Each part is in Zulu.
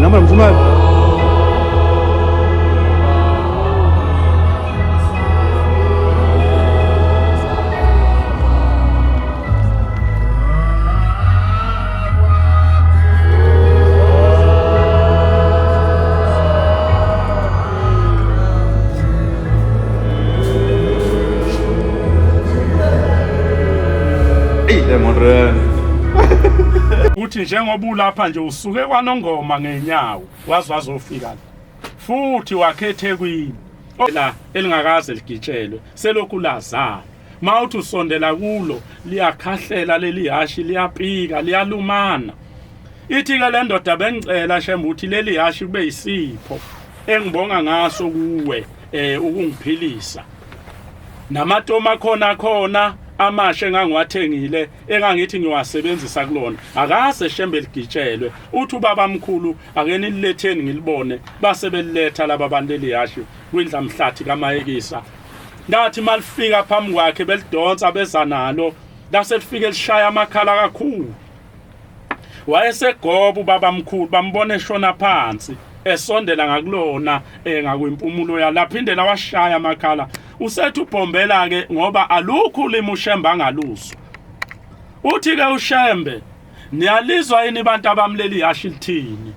noma ngifuna uthi njengoba ulapha nje usuke kwaNongoma ngenyawo wazofika futhi wakhethe kwini la elingakaze ligitshelwe selokhu lazana mawuthi usondela kulo liyakhahlela leli hashi liyapika liyalumana ithi ke le ndoda bengicela shembe uthi leli hashi kube yisipho engibonga ngaso kuwe ukungiphilisa namatoma khona amashe engangiwathengile engangithi ngiwasebenzisa kulona akase shembe ligitshelwe uthi ubaba mkhulu ake nililetheni ngilibone base beliletha laba bantu eliyashi kwindlamhlathi kaMayekisa ngathi malifika phambi kwakhe belidonsa beza nalo lase lifike lishaya amakhala kakhulu wayesegoba ubaba mkhulu bambone eshona phansi esondela ngakulona ngakwimpumulo yalaphinde lawashaya amakhala usethu ubhombela ke ngoba alukho ulimi uShembe angaluzo uthi ke uShembe niyalizwa yini abantu abamleli hashi lithini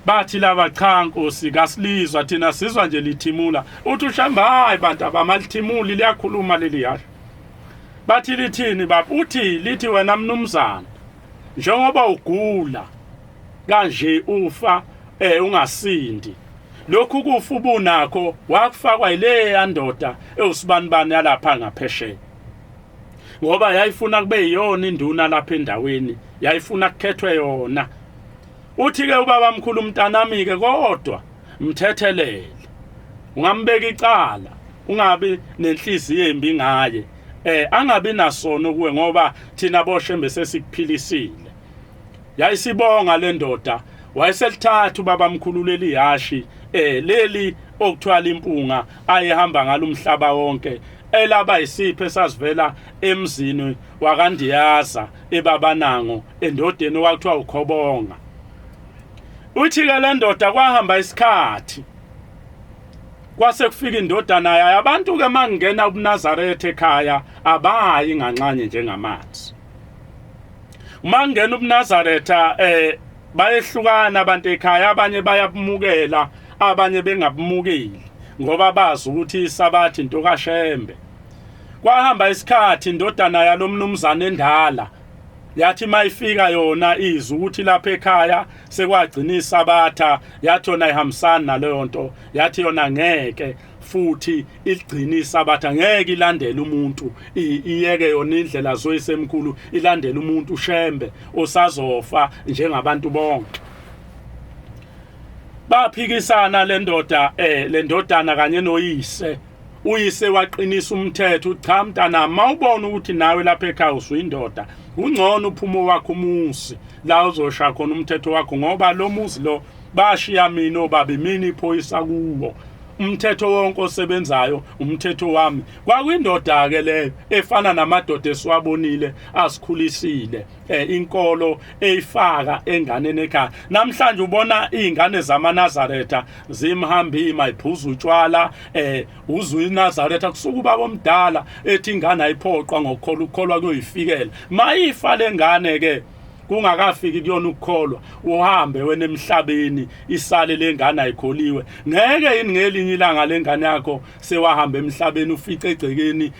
bathi laba cha Nkosi kasilizwa thina sizwa nje lithimula uthi uShembe hayi bantu abamalithimuli liyakhuluma leli hashi bathi lithini baba uthi lithi wena mnumzana njengoba ugula kanje ufa ungasindi lokhu kufa ubunakho wakufakwa ile yandoda ewusibanibani yalapha ngaphesheya ngoba yayifuna kube yiyona induna lapha endaweni yayifuna kukhethwe yona uthi ke ubaba mkhulu umntanami ke kodwa mthethelele ungambeka icala ungabi nenhliziyo embi ngaye angabi nasono kuwe ngoba thina boShembe sesikuphilisile yayisibonga le ndoda wayeselithatha ubaba mkhulu leli hashi leli okuthwala impunga ayehamba ngalo umhlaba wonke elaba isiphe sasivela emzini wakandiyaza ebabanango endodeni okwakuthiwa uKhobonga uthi ke le ndoda kwahamba isikhathi kwase kufika indodana yayo abantu ke mangena uBnazaretha ekhaya abayi nganxanye njengamanzi mangena uBnazaretha bayehlukana abantu ekhaya abanye bayabumukela abanye bengabumukeli ngoba bazi ukuthi isabathi into kaShembe kwahamba isikhathi indodana yalomnumzana endala yathi mayifika yona izwe ukuthi lapha ekhaya sekwagcina isabatha yathi yona ihambisana naleyo nto yathi yona ngeke futhi igcina isabatha ngeke ilandele umuntu iyeke yona indlela zoyisemkhulu ilandele umuntu uShembe osazofa njengabantu bonke baphikisana le ndodana kanye noyise uyise waqinisa umthetho cha mntana mawubona ukuthi nawe lapha ekhaya usuyindoda ungcono uphumo wakho umusi la uzosha khona umthetho wakho ngoba lo muzi lo bashiya mina obaba mina iphoyisa kuwo umthetho wonke osebenzayo umthetho wami kwakuyindoda ke leyo efana namadoda esiwabonile asikhulisile inkolo eyifaka enganeni ekhaya namhlanje ubona izingane zamaNazaretha zimhambima iphuza utshwala uzwe iNazaretha kusuka ubaba omdala ethi ingane ayiphoqwa ngokukholwa kuyifikela mayifa lengane ke kungakafiki kuyona ukukholwa uhambe wena emhlabeni isale lengane ayikholiwe ngeke yini ngelinye ilanga lengane yakho sewahamba emhlabeni ufice egcekeni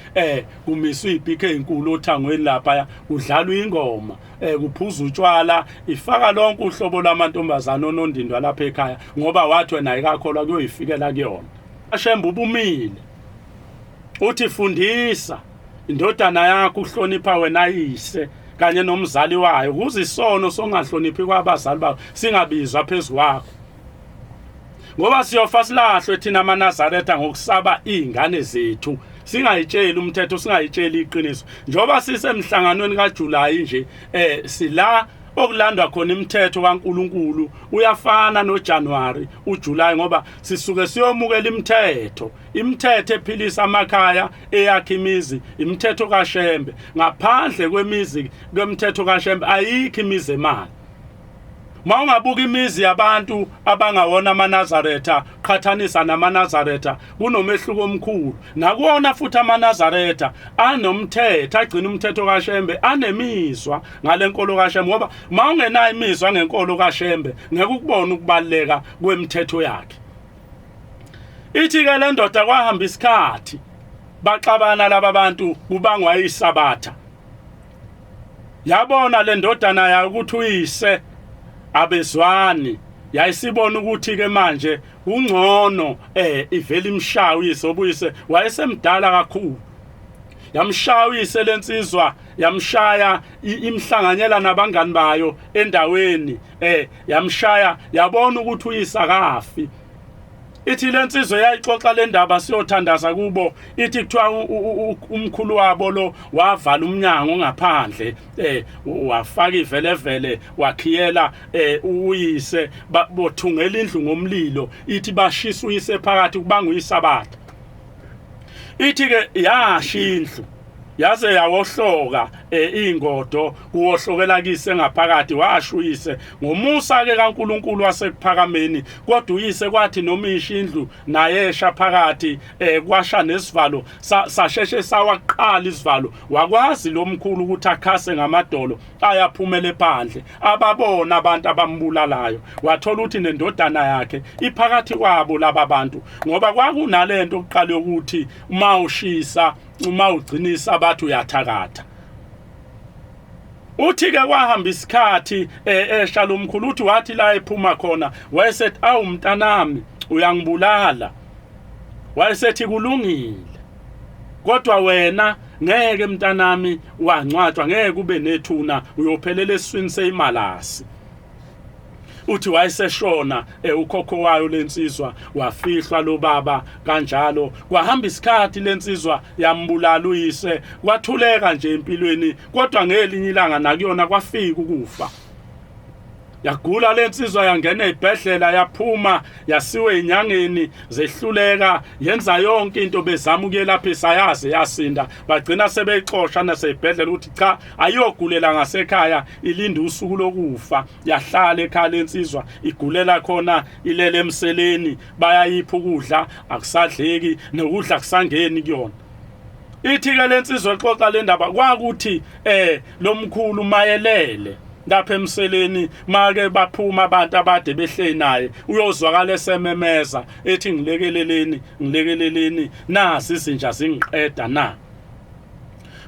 kumiswa ibhikhe ezinkulu othangweni lapha kudlalwa ingoma kuphuza utshwala ifaka lonke uhlobo lamantombazana onondindwa lapha ekhaya ngoba wathi wena ayikakholwa kuyifikela kuyona Shembe ubumile uthi fundisa indodana yakho uhlonipha wena yise kanye nomzali wayo kuze isono songahloniphi kwabazali bakho singabizwa phezulu kwakho ngoba siyofa silahlwe thina amaNazaretha ngokusaba izingane zethu singayitsheli umthetho singayitsheli iqiniso njoba sisemhlanganweni kaJulayi nje sila okulandwa khona imithetho kaNkuluNkulu uyafana noJanuary uJulayi ngoba sisuke siyomukela imithetho ephilisa amakhaya eyakha imizi imithetho kaShembe ngaphandle kwemizi kwemithetho kaShembe ayikho imizi emali Mawungabuka imizi yabantu abangawona amaNazaretha qhathanisa namaNazaretha kunomehluko omkhulu nakuona futhi amaNazaretha anomthetho agcina umthetho kaShembe anemizwa ngalenkolo kaShembe ngoba mawungenayo imizwa ngenkolo kaShembe ngeke ukubone ukubaleka kwemithetho yakhe. Ithi ke le ndoda kwahamba isikhathi baxabana laba bantu kubangwa isabatha. Yabona le ndodana yayo ukuthi uyise abezwani yayisibona ukuthi ke manje ungcono ivela imshaya uyise obuyise wayesemdala kakhulu. Yamshaya uyise lensizwa yamshaya imhlanganyela nabangani bayo endaweni yamshaya yabona ukuthi uyise akafi. Ithi lensizwe yayixoxa le ndaba siyothandaza kubo ithi kuthiwa umkhulu wabo lo wavala umnyango ngaphandle wafaka ivelevele wakhiyela uyise bothungela indlu ngomlilo ithi bashisa uyise phakathi kubanga uyisabatha. Ithi ke yashindlu yaze yawohloka ingodo kuwohlokela kise ngaphakathi washuyise ngomusa ke kaNkuluNkulu wasekuphakameni kodwa uyise kwathi noma ishindlu nayesha phakathi kwasha nesivalo sasheshe sawaqala isivalo wakwazi lo mkhulu ukuthi akhase ngamadolo ayaphumele phandle ababona abantu abambulalayo wathola ukuthi nendodana yakhe iphakathi kwabo laba bantu ngoba kwakunalento oqale ukuthi uma ushisa uma ugcinisa abantu uyathakatha. Uthi ke kwahamba isikhathi eshala umkhulu uthi wathi la ephuma khona wayesethi awu mntanami uyangibulala. Wayesethi kulungile kodwa wena ngeke mntanami wangcwatshwa ngeke kube nethuna uyophelela eswini seyimalasi. Uthi wayeseshona ukhokho wayo lensizwa wafihlwa lo baba kanjalo kwahamba isikhathi lensizwa yambulala uyise kwathuleka nje empilweni kodwa ngelinye ilanga nakuyona kwafika ukufa. Yagula lensizwa yangena ezibhedlela yaphuma yasiwe inyangeni zehluleka yenza yonke into bezama ukuyelaphisa yaze yasinda bagcina sebexoxa nasezibhedlela ukuthi cha ayogulela ngasekhaya ilinde usuku lokufa yahlala ekhaya lensizwa igulela khona ilele emseleni bayayipha ukudla akusadleki nokudla kusangeni kuyona. Ithi ke lensizwa exoxa le ndaba kwakuthi lo mkhulu mayelele lapha emseleni make baphuma abantu abade behle naye uyozwakala esememeza ethi ngilekeleleni nasi izinja zingiqeda na.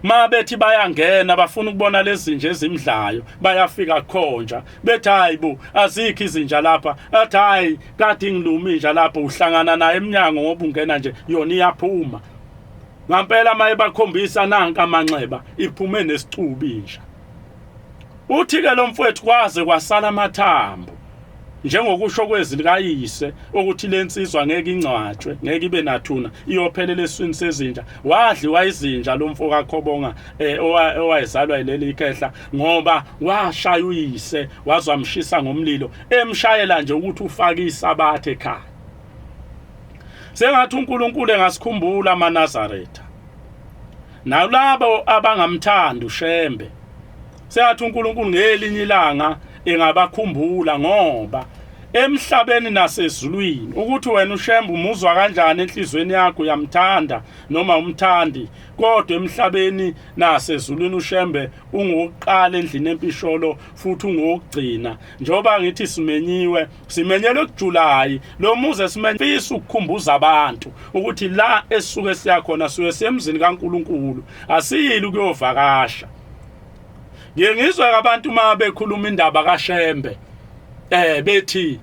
Mabethi bayangena bafuna ukubona lezi zinja ezimdlayo bayafika khonja bethi hayibo azikho izinja lapha athi hayi kade ngiluma inja lapha uhlangana naye eminyango ngoba ungena nje yona iyaphuma. Ngampela maye bakhombisa nanka amanxeba iphume nesicubi inja. Uthi ke lo mfowethu kwaze kwasala amathambo njengokusho kwezwi likayise ukuthi lensizwa ngeke ingcwatshwe ngeke ibe nathuna iyophelela eswini sezinja wadliwa izinja lo mfo kaKhobonga owayezalwa yileli ikhehla ngoba washaya uyise wazamshisa ngomlilo emshayela nje ukuthi ufake isabatha ekhaya. Sengathi uNkulunkulu engasikhumbula amaNazaretha nalabo abangamthanda uShembe. Sengathi uNkulunkulu ngelinye ilanga engabakhumbula ngoba emhlabeni nasezulwini ukuthi wena uShembe umuzwa kanjani enhlizweni yakho uyamthanda noma umthandi kodwa emhlabeni nasezulwini uShembe ungokuqala endlini empisholo futhi ungokugcina njoba ngithi simenyelwe kuJulayi lo muze simefisa ukukhumbuza abantu ukuthi la esisuke siyakhona suke semzini kaNkulunkulu asiyili ukuyovakasha. Ngiyengizwa abantu uma bekhuluma indaba kaShembe bethi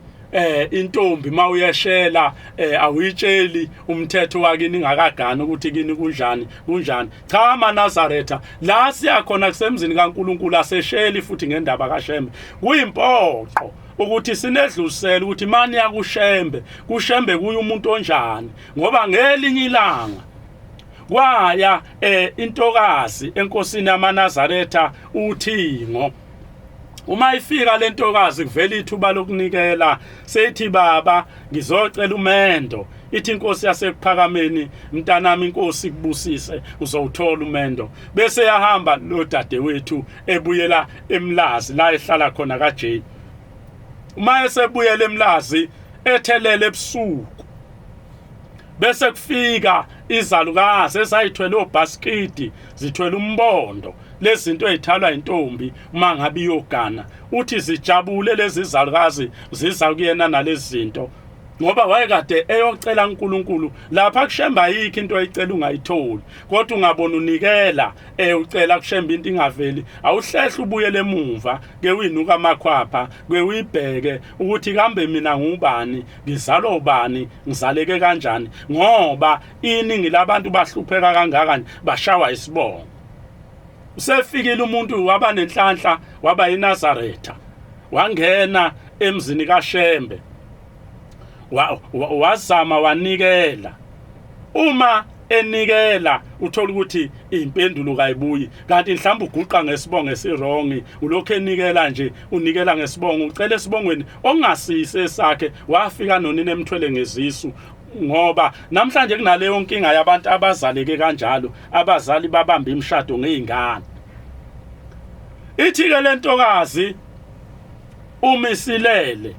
intombi mawuyeshela awuyitsheli umthetho wakini ngakagana ukuthi kini kunjani. Cha amaNazaretha la siyakhona kusemzini kaNkulunkulu asesheli futhi ngendaba kaShembe kuyimpoqo ukuthi sinedlulisela ukuthi mani yakuShembe kuShembe kuyi umuntu onjani ngoba ngelinye ilanga kwaya intokazi enkosini yamaNazaretha uThingo. Uma ifika lentokazi kuvela ithuba lokunikela sethi baba ngizocela umendo ithi inkosi yasekuphakameni mntanami inkosi kubusise uzowuthola umendo bese yahamba lo dadewethu ebuyela eMlazi la ehlala khona kaJane. uma esebuyele eMlazi ethelele ebusuku bese kufika izalukazi ezayithwele obhaskidi zithwele umbondo lezinto ezithalwa intombi uma ngabe iyogana uthi zijabule lezi zalukazi ziza kuyena nalezi zinto ngoba wayekade eyocela uNkulunkulu lapha kushemba yikho into ayicela ungayitholi kodwa ungabona unikela ucela kushemba into ingaveli awuhlehla ubuyele emuva ke uyinuka amakhwapha ke uyibheke ukuthi kambe mina ngubani ngizalwa ubani ngizaleke kanjani ngoba iningi labantu bahlupheka kangakani bashawa isibongo usefikile umuntu waba nenhlanhla waba yiNazaretha wangena emzini kaShembe wazama wanikela uma enikela uthola ukuthi impendulo kayibuyi kanti mhlawumbe uguqa ngesibongo esirong ulokho enikela nje unikela ngesibongo ucela esibongweni ongasise sakhe wafika nonina emthwele ngezisu ngoba namhlanje kunaleyo nkinga yabantu abazaleke kanjalo abazali babamba imshado ngeingane ithi ke lentokazi umisilele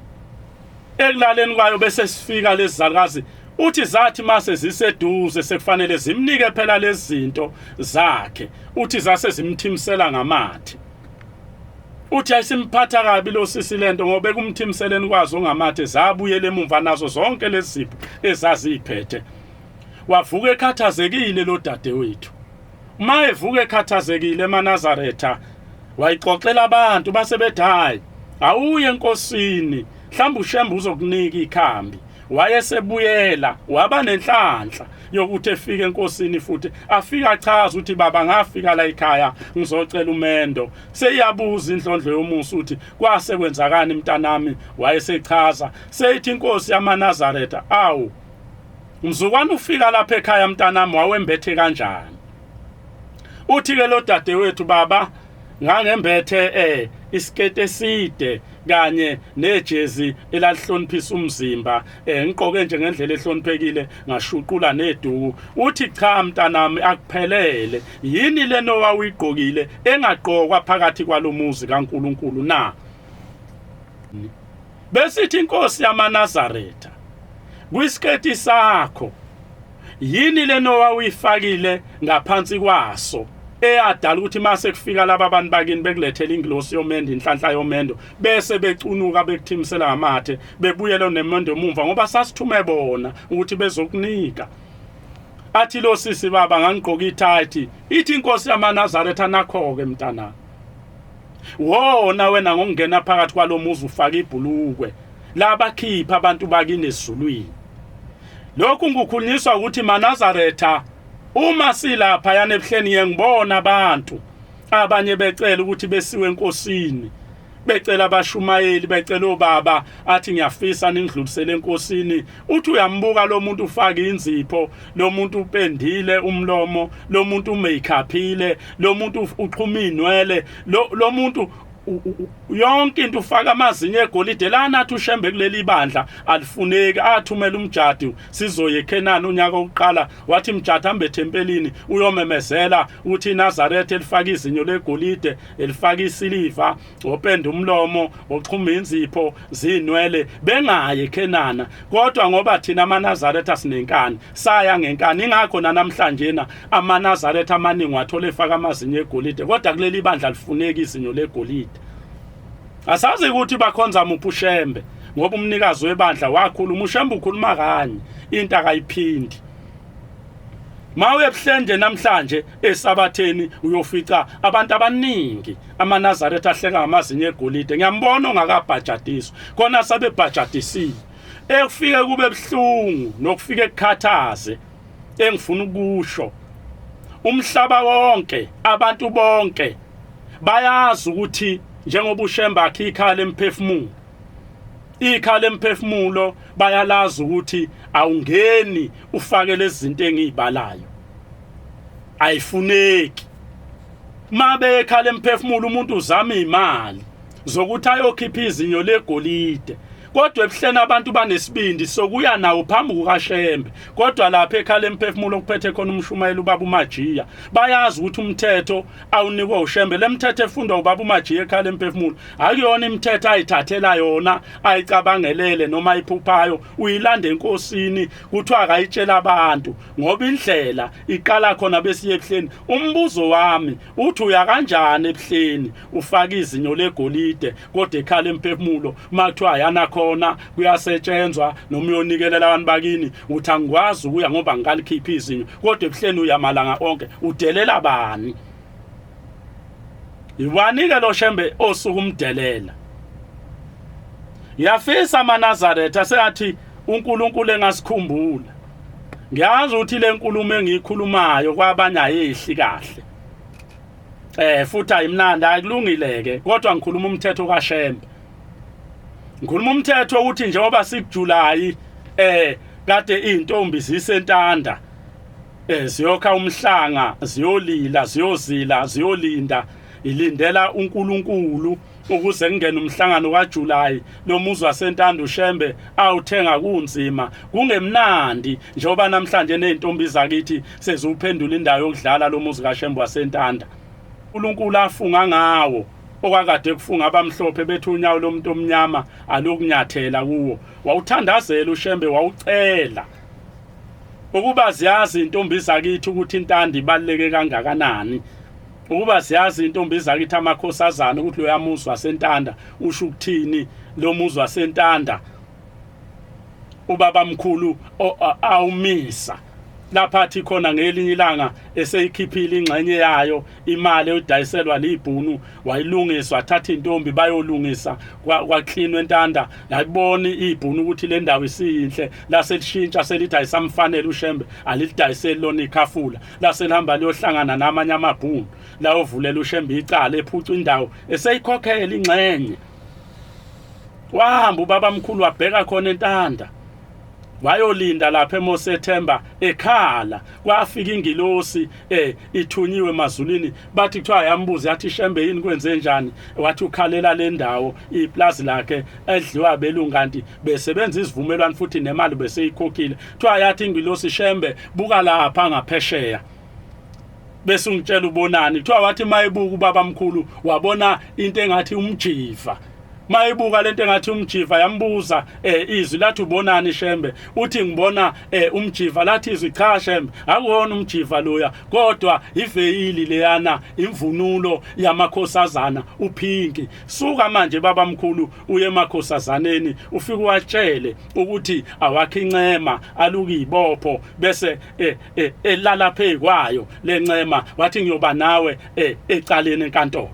ekulaleni kwayo bese sifika lezi zalukazi uthi zathi mase ziseduze sekufanele zimnike phela lezi zinto zakhe uthi zase zimthimisela ngamathi uthi ayisimphatha kabi lo sisi lento ngoba ekumthimiseleni kwazo ngamathe zabuyele emumva nazo zonke lezi zipho ezaziphethe wavuka ekhathazekile lo dadewethu uma evuka ekhathazekile eMnazaretha wayixoxela abantu basebedhayi awuye enkosini mhlawumbe uShembe uzokunika ikhambi wayesebuyela waba nenhlanhla yokuthi efike enkosini futhi afika achaza ukuthi baba ngafika la ekhaya ngizocela umendo seyabuza inhlondlo yomusa uthi kwase kwenzakani mntanami wayesechaza seyithi inkosi yamaNazaretha awu mzukwane ufika lapha ekhaya mntanami wawembethe kanjani uthi ke lo dadewethu baba ngangembethe isikete eside kanye nejezi elalihloniphisa umzimba ngiqoke nje ngendlela ehloniphekile ngashuqula neduku uthi cha mntanami akuphelele yini leno wawuyigqokile engaqokwa phakathi kwalomuzi kaNkuluNkulu na besithi inkosi yamaNazaretha kwisiketi sakho yini leno wawuyifakile ngaphansi kwaso eyadala ukuthi mase kufika laba abantu bakini bekulethela ingilosi yomendo inhlanhla yomendo bese becunuka bekuthimisela ngamathe bebuyela nemendo emumva ngoba sasithume bona ukuthi bezokunika athi lo sisi baba ngangigqoka ithayithi ithi inkosi yamaNazaretha nakho ke mntana wona wena ngokungena phakathi kwalomuzi ufaka ibhulukwe labakhipha abantu bakini esizulwini lokhu ngukhulunyiswa ukuthi maNazaretha uma silapha yana ebuhleni ngiyengibona abantu abanye becela ukuthi besiwe enkosini becela abashumayeli becela obaba athi ngiyafisa ningidlulisele enkosini uthi uyambuka lo muntu ufaka inzipho lo muntu upendile umlomo lo muntu umeyikhaphile lo muntu uqhuma inwele lo muntu yonke into ufaka amazinyo egolide lana athi uShembe kuleli bandla alifuneki athumela umjadi sizoye eKhenani unyaka oqala wathi umjadi hambe ethempelini uyomemezela ukuthi iNazaretha elifaka izinyo legolide elifaka isiliva openda umlomo oxhuma inzipho zinwele bengaye eKhenana kodwa ngoba thina amaNazaretha sinenkani saya ngenkani ingakho namhlanje na amaNazaretha amaningi wathola efaka amazinyo egolide kodwa kuleli bandla alifuneki izinyo legolide asazi ukuthi bakhonza muphi uShembe ngoba umnikazi webandla wakhuluma uShembe ukhuluma kanye into akayiphindi mawe ebuhlende namhlanje esabatheni uyofica abantu abaningi amaNazaretha ahleka ngamazinyo egolide ngiyambona ongakabhajadiswa khona sabebhajadisile ekufike kube ebhlungu nokufika ekukhathaze engifuna ukusho umhlaba wonke abantu bonke bayazi ukuthi njengoba uShembe akhe ikhala emphefumulo ikhala emphefumulo bayalazi ukuthi awungeni ufake lezi zinto engizibalayo ayifuneki mabe ekhala emphefumulo umuntu uzama imali zokuthi ayokhipha izinyo legolide kodwa ebuhleni abantu banesibindi sokuya nawo phambi kukaShembe kodwa lapha ekhala emphefumulo kuphethe khona umshumayeli ubaba uMajiya bayazi ukuthi umthetho awunikwa uShembe lemthetho efundwa ubaba uMajiya ekhala emphefumulo akuyona imithetho ayithathela yona ayicabangelele noma ayiphuphayo uyilanda enkosini kuthiwa akayitshela abantu ngoba indlela iqala khona besiye ebuhleni umbuzo wami uthi uya kanjani ebuhleni ufaka izinyo legolide kodwa ekhala emphefumulo makuthiwa yana khona kuyasetshenzwa noma uyonikelela abantu bakini uthi angikwazi ukuya ngoba ngikalikhipha izinyo kodwa ebuhleni uyamalanga onke udelela bani iwanike lo Shembe osuku umdelela yafisa amaNazaretha aseyathi uNkulunkulu engasikhumbula ngiyazi ukuthi le nkulumo engiyikhulumayo kwabanye ayehli kahle futhi ayimnandi akulungileke kodwa ngikhuluma umthetho kaShembe ngikhuluma umthetho ukuthi njengoba sikuJulayi kade izintombi zisentanda ziyokha umhlanga ziyolila ziyozila ziyolinda ilindela uNkulunkulu ukuze kungene umhlangano kaJulayi lo muzi wasentanda uShembe awuthenga kunzima kungemnandi njengoba namhlanje nezintombi zakithi sezuphendula indawo yokudlala lo muzi kaShembe wasentanda uNkulunkulu afunga ngawo okwakade kufunga abamhlophe bethu unyawo lomuntu omnyama alokunyathela kuwo wawuthandazela uShembe wawucela ukuba ziyazi intombi zakithi ukuthi intanda ibaleke kangakanani ukuba siyazi intombi zakithi amakhosazana ukuthi lo yamuzi wasentanda usho ukuthini lo muzi wasentanda ubaba mkhulu awumisa lapha athi khona ngelinye ilanga eseyikhiphile ingxenye yayo imali edayiselwa libhunu wayilungiswa athatha intombi bayolungisa kwaklinwe entanda yayibona ibhunu ukuthi le ndawo isiyinhle laselishintsha selithi ayisamfanele uShembe alidayiseli lona ikhafula laselihamba liyohlangana namanye amabhunu la ovulela uShembe icala ephuca indawo eseyikhokhela ingxenye wahamba ubaba mkhulu wabheka khona entanda wayolinda lapha eMosethemba ekhala kwafika ingilosi ithunyiwe emazulwini bathi kuthiwa yambuza yathi Shembe yini kwenze njani wathi ukhalela le ndawo iplazi lakhe edliwa belunganti besebenza isivumelwano futhi nemali beseyikhokhile kuthiwa yathi ingilosi Shembe buka lapha ngaphesheya bese ungitshela ubonani kuthiwa wathi mayibuka ubaba mkhulu wabona into engathi umjiva mayibuka lento engathi umjiva yambuza izwi lathi ubonani Shembe uthi ngibona umjiva lathi izwi cha Shembe akuwona umjiva loya kodwa iveyili leyana imvunulo yamakhosazana uphinki suka manje baba mkhulu uye emakhosazaneni ufike watshele ukuthi awakhe incema alukuyibopho bese elala phezu kwayo lencema wathi ngiyoba nawe ecaleni enkantolo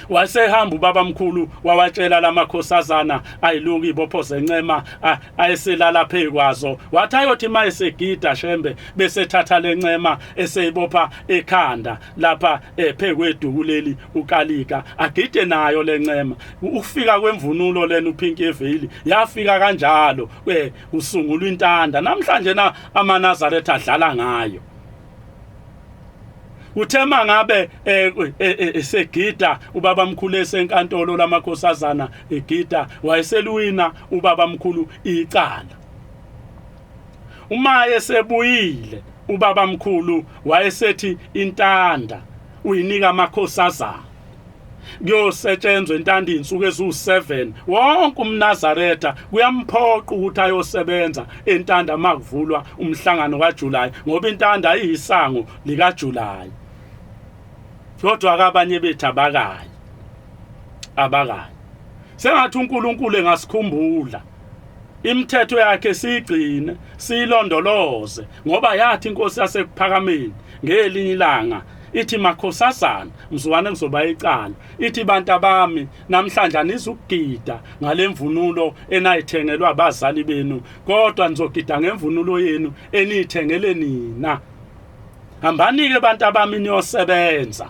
wasehamba ubaba mkhulu wawatshela lamakhosazana ayiluki ibopho zencema ayeselala phezu kwazo wathi ayothi mayesegida Shembe bese thatha lencema eseyibopha ekhanda lapha phezu kwedukuleli ukalika agide nayo lencema ukufika kwemvunulo lena uphinki eveli yafika kanjalo usungulwa intanda namhlanje na amaNazaretha adlala ngayo uthema ngabe segida ubaba mkhulu esenkantolo lamakhosazana egida wayeseluwina ubaba mkhulu icala uma esebuyile ubaba mkhulu wayesethi intanda uyinika amakhosazana kuyosetshenzwa intanda insuku ezu7 wonke umNazaretha kuyamphoqa ukuthi ayosebenza entanda makuvulwa umhlangano kaJulayi ngoba intanda ayisango likaJulayi kodwa akabanye bethu abakayi sengathi uNkulunkulu engasikhumbula imithetho yakhe sigcine silondoloze ngoba yathi inkosi yasekuphakameni ngelinye ilanga ithi makhosazana mzukwane kuzoba icala ithi bantu bami namhlanje anizukugida ngalemvunulo enayithengelwa abazali benu kodwa nizogida ngemvunulo yenu eniyithengele nina hambani ke bantu bami niyosebenza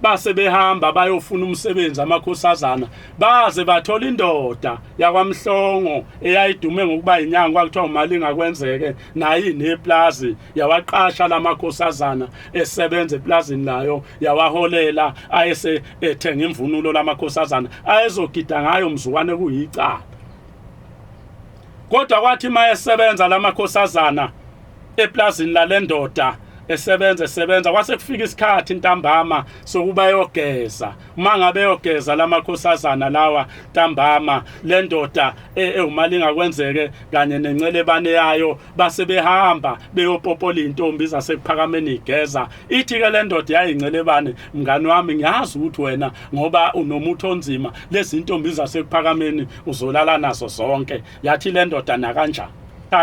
base behamba bayofuna umsebenzi amakhosazana baze bathola indoda yakwaMhlongo eyayidume ngokuba inyanga kwakuthiwa uMalinga kwenzeke nayi neplazi yawaqasha lamakhosazana esebenza eplazini layo yawaholela ayese ethenga imvunulo lamakhosazana ayezogida ngayo mzukwane kuyicala. Kodwa kwathi mayesebenza lamakhosazana eplazini lalendoda esebenza kwase kufika isikhathi intambama sokuba yogeza. Mangabe yogeza lamakhosazana lawa ntambama lendoda uMalinga kwenzeke kanye nencelebane yayo base behamba beyopopola intombi zasekuphakameni igeza. Ithi ke lendoda yayincelebane, mngani wami ngiyazi ukuthi wena ngoba unomuntu onzima lezi intombi zasekuphakameni uzolala nazo zonke. Yathi lendoda na kanjani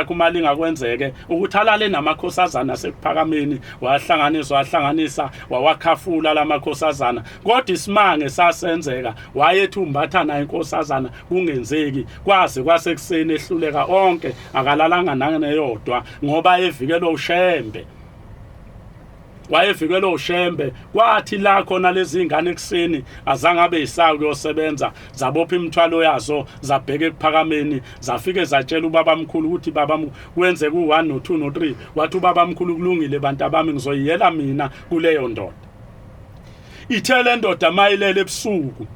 uMalinga kwenzeke ukuthi alale namakhosazana sekuphakameni wahlanganisa wawakhafula lamakhosazana. Kodwa isimange sasenzeka wayethi umbatha naye inkosazana kungenzeki kwaze kwasekuseni ehluleka onke akalalanga nangeneyodwa ngoba evikelwe ushembe. Wayevikelwe ushembe kwathi la khona lezi ingane ekseni azange abe isayo kuyosebenza zabopha imithwalo yazo zabheke ekuphakameni zafike zatshela ubabamkhulu ukuthi babamkhulu wenze ku1 no2 no3 wathi ubabamkhulu kulungile bantu abami ngizoyiyela mina kuleyo ndoda. Ithele ndoda mayilele ebusuku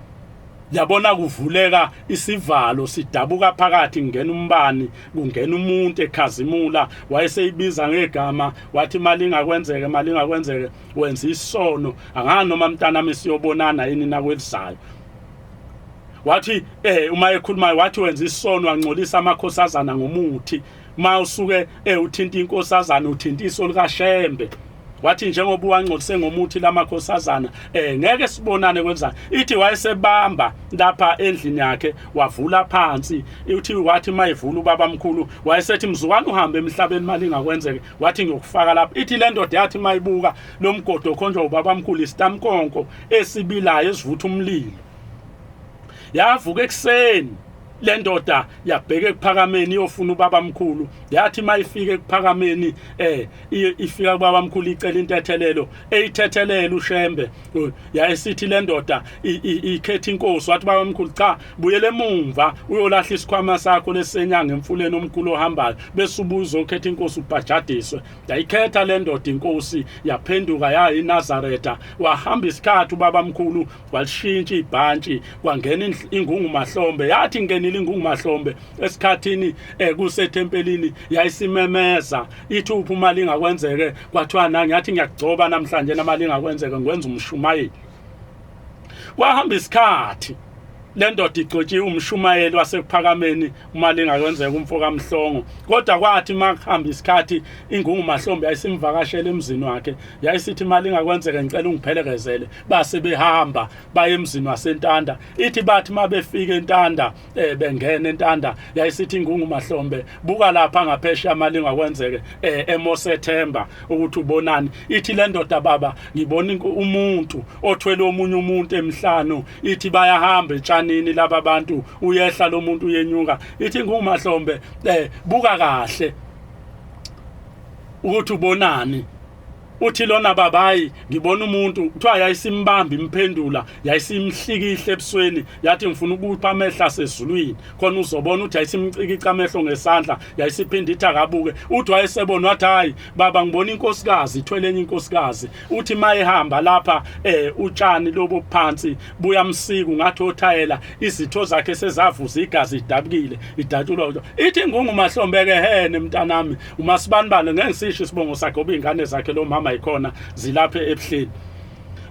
yabona kuvuleka isivalo sidabuka phakathi ngena umbani kungena umuntu ekhazimula wayeseyibiza ngegama wathi Malinga kwenzeke wenza isono angani noma mntanami siyobonana yini nakwelizayo. Wathi uma ekhuluma wathi wenza isono angcolisa amakhosazana ngomuthi mawusuke uthinta inkosazana uthinta iso likaShembe. Wathi njengoba uwangcolise ngomuthi lamakhosazana ngeke sibonane kwenza. Ithi wayesebamba lapha endlini yakhe wavula phansi. Uthi wathi mayivula ubabamkhulu wayesethi mzukwane uhambe emhlabeni Malinga kwenzeke wathi ngiyokufaka lapha. Ithi le ndoda yathi mayibuka lo mgodo khonjwa ubabamkhulu isitamkonko esibilayo esivutha umlilo. Yavuka ekseni le ndoda yabheka ekuphakameni iyofuna ubabamkhulu. Yathi mayifika ekuphakameni ifika kubabamkhulu icela intethelelo eyithethelele uShembe. Yayisithi le ndoda ikhetha inkosi wathi babamkhulu cha buyele emumva uyolahla isikhwama sakho lesenyanga emfuleni omkhulu ohambayo bese ubuzo ukhetha inkosi ubhajadiswe. Yayikhetha le ndoda inkosi yaphenduka yayi Nazareta wahamba isikhathi ubabamkhulu walishintsha ibhantshi kwangena ingungu mahlombe. Yathi ngene ingungumahlombe esikhathini kusethempelini yayisimemeza ithi uphi uMalinga kwenzeke kwathiwa nangi yathi ngiyagcoba namhlanje naMalinga kwenzeke ngwenza umshumayeli. Kwahamba isikhathi le ndoda igcotshiwe umshumayeli wasekuphakameni uMalinga kwenzeke umfoka Mhlongo. Kodwa kwathi makuhamba isikhathi ingungumahlombe yayisimvakashela emzini wakhe yayisithi Malinga kwenzeke ngicela ungiphelekezele base behamba baye emzini waseNtanda. Ithi bathi mabefika eNtanda bengena eNtanda yayisithi ingungumahlombe buka lapha ngaphesha Malinga kwenzeke eMosethemba ukuthi ubonani. Ithi le ndoda baba ngibona umuntu othwele omunye umuntu emhlanu. Ithi bayahamba etshani nini laba bantu uyehla lo muntu uyenyuka. Ithi ngumahlombe buka kahle ukuthi ubonani. Uthi lona babayi ngibona umuntu kuthiwa yayisimbamba imphendula yayisimhlikihle ebusweni yathi ngifuna ukupha amehla sezulwini khona uzobona ukuthi yayisimcikica amehlo ngesandla yayisiphinda ithi akabuke. Uthi wayesebona wathi hayi baba ngibona inkosikazi ithwelenye inkosikazi. Uthi mayehamba lapha utshani lobo phansi buyamsika ngathi othayela izitho zakhe sezavuza igazi idabukile idatshulwa. Ithi ngumahlombe ke hene mntanami umasibanibale ngeke ngisisho isibongo sakhe obingane zakhe lo mama ikhona zilapha ebuhleni.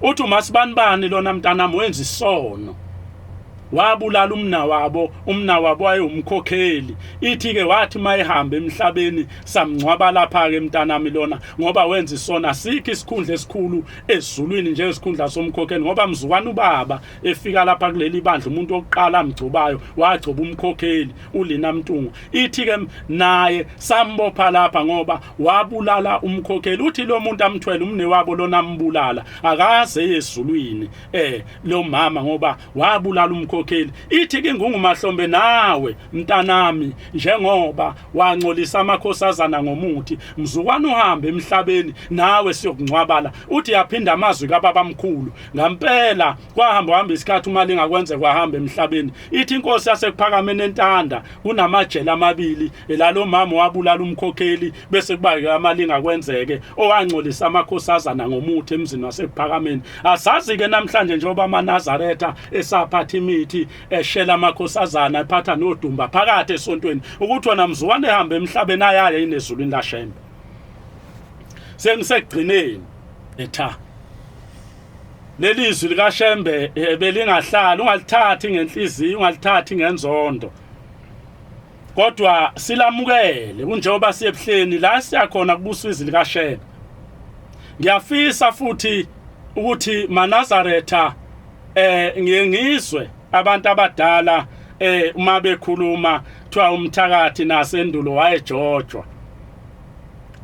Uthi umasibanibani lona mntanami wenza isono wabulala umna wabo wayewumkhokheli. Ithi ke wathi mayehamba emhlabeni samngcwaba lapha ke mntanami lona ngoba wenza isona sikho isikhundla esikhulu ezulwini njengesikhundla somkhokheli ngoba mzukwane ubaba efika lapha kuleli bandla umuntu oqala amgcobayo wagcoba umkhokheli uLina Mtungu. Ithi ke naye sambopha lapha ngoba wabulala umkhokheli. Uthi lo muntu amthwele umne wabo lona ambulala akaze ezulwini lo mama ngoba wabulala umkhokheli umkhokheli ithi ke ngumahlombe nawe mntanami njengoba wangcolisa amakhosazana ngomuthi mzukwana uhambe emhlabeni nawe siyokungcwabala uthi yaphinda amazwi kababamkhulu ngampela kwahamba isikhathi uma lingakwenze kwahamba emhlabeni ithi inkosi yasekuphakameni entanda kunamajele amabili elalo mama wabulala umkhokheli bese kuba ke amalinga kwenzeke owangcolisa amakhosazana ngomuthi emzini wasekuphakameni asazi ke namhlanje njengoba amaNazaretha esaphatha imithi eshela amakhosazana ephatha nodumba phakathi esontweni ukuthi wona mzukwane ehambe emhlabeni ayaye inezulwini laShembe sengisegcineni etha lelizwi likaShembe belingahlali ungalithathi ngenhliziyo ungalithathi ngenzondo kodwa silamukele kunjengoba siyebuhleni la siyakhona kubusa izwi likaShembe ngiyafisa futhi ukuthi maNazaretha ngiyengizwe abantu abadala uma bekhuluma kuthiwa umthakathi nasendulo wayejojwa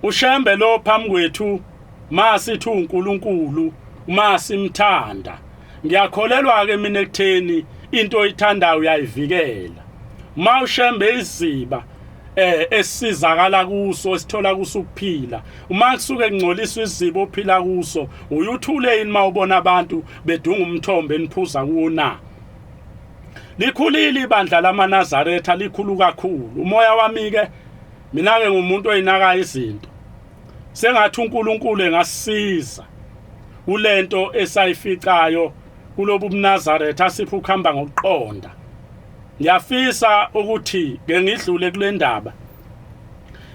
uShembe lo phambi kwethu masithi uNkulunkulu masimthanda ngiyakholelwa ke mina ekutheni into oyithandayo uyayivikela ma uShembe iziba esizakala kuso sithola kuso ukuphila uma kusuke kungcoliswa izibo ophila kuso uyuthule yini mawubona abantu bedunga umthombo eniphuza kuwona likhulile ibandla lamaNazaretha likhulu kakhulu umoya wami ke mina ke ngumuntu oyinaka izinto sengathi uNkulunkulu engasisiza kulento esayificayo kulobu buNazaretha asipha ukuhamba ngokuqonda ngiyafisa ukuthi ngengidlule kule ndaba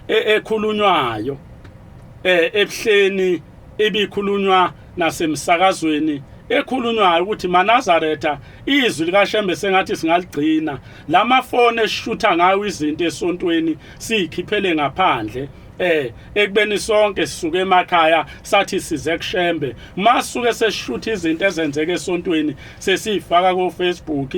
ekhulunywayo ebuhleni ebikhulunywa nasemsakazweni ekhulunywayo ukuthi maNazaretha izwi likaShembe sengathi singaligcina lamafoni esishutha ngayo izinto esontweni sikhiphele ngaphandle ekubeni sonke sisuke emakhaya sathi size kuShembe masuke sesishutha izinto ezenzeke esontweni sesifaka ku Facebook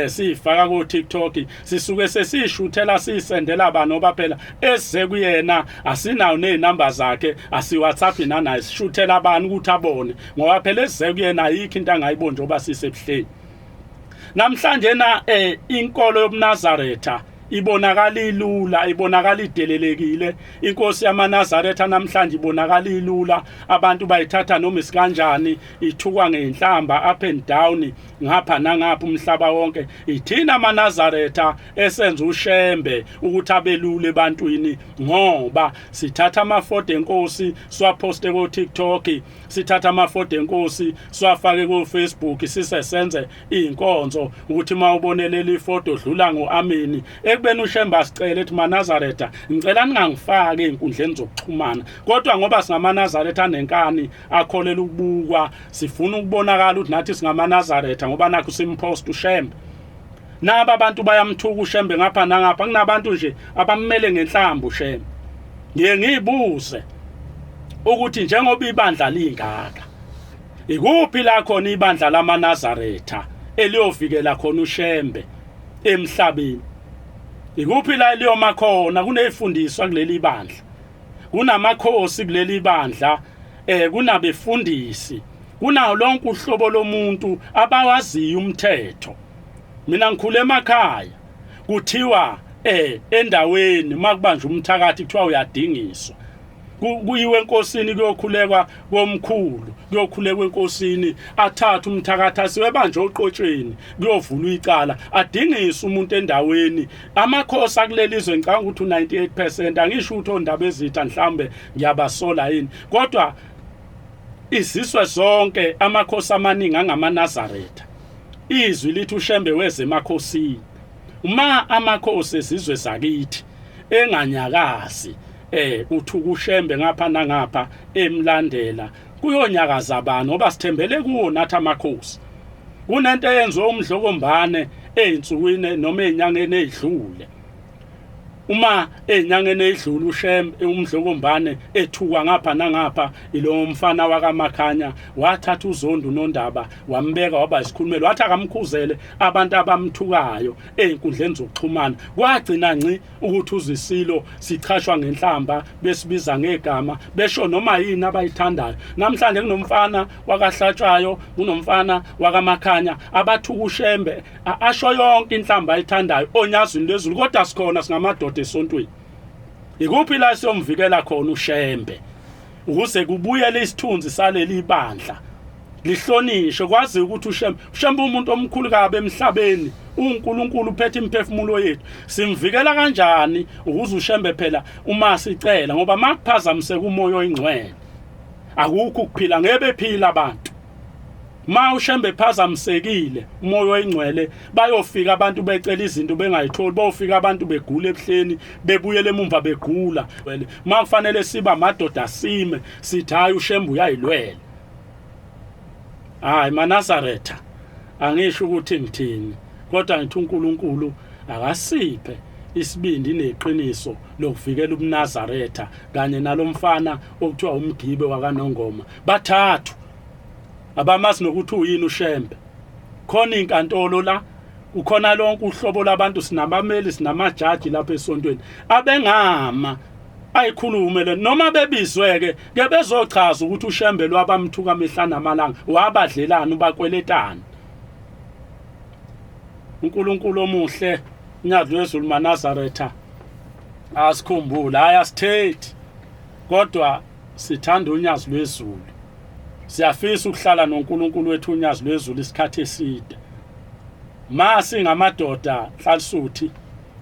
sifaka ku TikTok sisuke sesishuthela sisendela banoba phela eze kuyena asinawo nezinamba zakhe asi WhatsApp nana sishuthela abantu ukuthi abone ngoba phela eze kuyena ayikho into angayiboni njoba sisebuhleni namhlanje na inkolo yobuNazaretha ibonakala ilula ibonakala idelelekile inkosi yamaNazaretha namhlanje ibonakala ilula abantu bayithatha noma isikanjani ithukwa ngenhlamba up and down ngapha nangapha umhlaba wonke ithina amaNazaretha esenza uShembe ukuthi abelule ebantwini ngoba sithatha amafoto enkosi siwaposte ku TikTok sithatha amafoto enkosi siwafake ku Facebook sisesenze inkonzo ukuthi mawubonelele ifoto dlula ngoameni ekubeni uShembe asicela ethi maNazaretha ngicela ningangifake einkundleni zokuxhumana kodwa ngoba singamaNazaretha nenkani akholela ukubukwa sifuna ukubonakala ukuthi nathi singamaNazaretha ngoba nakho simpost uShembe naba abantu bayamthuka uShembe ngapha nangapha kunabantu nje abammele ngenhlamba uShembe ngiyibuze ukuthi njengoba ibandla lingaka ikuphi la khona ibandla lamaNazaretha eliyovikela khona uShembe emhlabeni ikuphi la liyomakhona kunezifundiswa kuleli bandla kunamakhosi kuleli bandla kunabefundisi kunawo lonke uhlobo lomuntu abawaziyo umthetho mina ngikhule emakhaya kuthiwa endaweni makubanje umthakathi kuthiwa uyadingiswa kuyiwe enkosini kuyokhulekwa komkhulu kuyokhulekwa enkosini athatha umthakathi asiwe banje oqotshweni kuyovulwa icala adingisa umuntu endaweni amakhosi akulelizwe ngicanga ukuthi 98% angisho ukuthi ondaba ezitha mhlambe ngiyabasola yini kodwa iziswe zonke amakhosi amaningi angamaNazaretha izwi lithi uShembe weze emakhosini uma amakhosi esizwe sakithi enganyakazi uthuka uShembe ngapha nangapha emlandela kuyonyakaza abantu ngoba sithembele kuwo nathi amakhosi kunento eyenziwe umdlokombane einsukwini noma ezinyangeni ezidlule uma enyangeni edlula uShembe umdlokombane ethuka ngapha nangapha ilo mfana wakaMakhanya wathatha uZondo uNondaba wambeka waba isikhulumelo wathi akamkhuzele abantu abamthukayo einkundleni zokuxhumana kwagcina nci ukuthi uZisilo sichashwa ngenhlamba besibiza ngegama besho noma yini abayithandayo namhlanje kunomfana wakahlatshwayo kunomfana wakaMakhanya abathuka uShembe asho yonke inhlamba ayithandayo onyazweni lezulu kodwa sikhona singamadoda esontweni ikuphi la siyomvikela khona uShembe ukuze kubuyele isithunzi saleli bandla lihlonishe kwazi ukuthi uShembe umuntu omkhulu kabe emhlabeni uNkulunkulu uphethe imphefumulo yethu simvikela kanjani ukuze uShembe phela uma sicela ngoba makuphazamiseka umoya oyingcwele akukho ukuphila ngebe phila abantu ma uShembe phazamisekile umoya oyingcwele bayofika abantu becela izinto bengayitholi bayofika abantu begula ebuhleni bebuyele emumva begula ma kufanele siba amadoda sime sithi hayi uShembe uyayilwela hayi maNazaretha angisho ukuthi ngithini kodwa ngithi uNkulunkulu akasiphe isibindi neqiniso lokuvikela uMnazaretha kanye nalomfana okuthiwa umgibe wakaNongoma bathathu abamazi nokuthi uyini uShembe khona inkantolo la ukhona lonke uhlobo labantu sinabameli sinamajaji lapha esontweni abengama ayikhulume le noma bebizweke ke bezochaza ukuthi uShembe lwabamthuka mehla namalanga wabadlelana ubakweletana uNkulunkulu omuhle unyadlu wezulu maNazaretha asikhumbula ayasithethi kodwa sithanda unyazi lwezulu siyafisa ukuhlala noNkulunkulu wethu unyazi lwezulu isikhathi eside masi ngamadoda hlalisuthi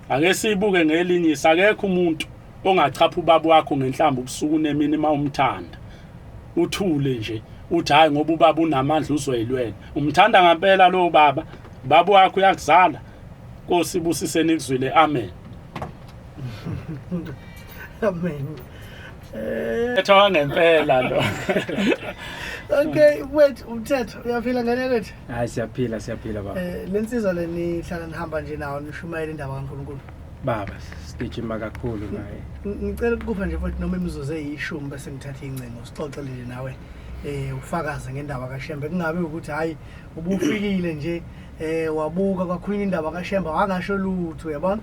ake sibuke ngelinyisa akekho umuntu ongachapha ubaba wakho ngenhlamba ubusuku nemini mawumthanda uthule nje uthi hayi ngoba ubaba unamandla uzoyilwela umthanda ngempela lo baba baba wakho uyakuzala Nkosi ibusiseni kuzwile amen Amen. ethawa ngempela lo Okay, wait, umthetho uyaphila ngane lethu? Hayi siyaphila baba. Lensizwa le nihlala nihamba nje nawo nishumayela indaba kaNkulunkulu. Baba, sigijima kakhulu naye. Ngicela ukupha nje futhi noma imizuzu eyishumi bese ngithatha incengo sixoxele nje nawe ufakaze ngendaba kaShembe kungabe ukuthi hayi ubufikile nje wabuka kwakhuluma indaba kaShembe wangasho lutho uyabona.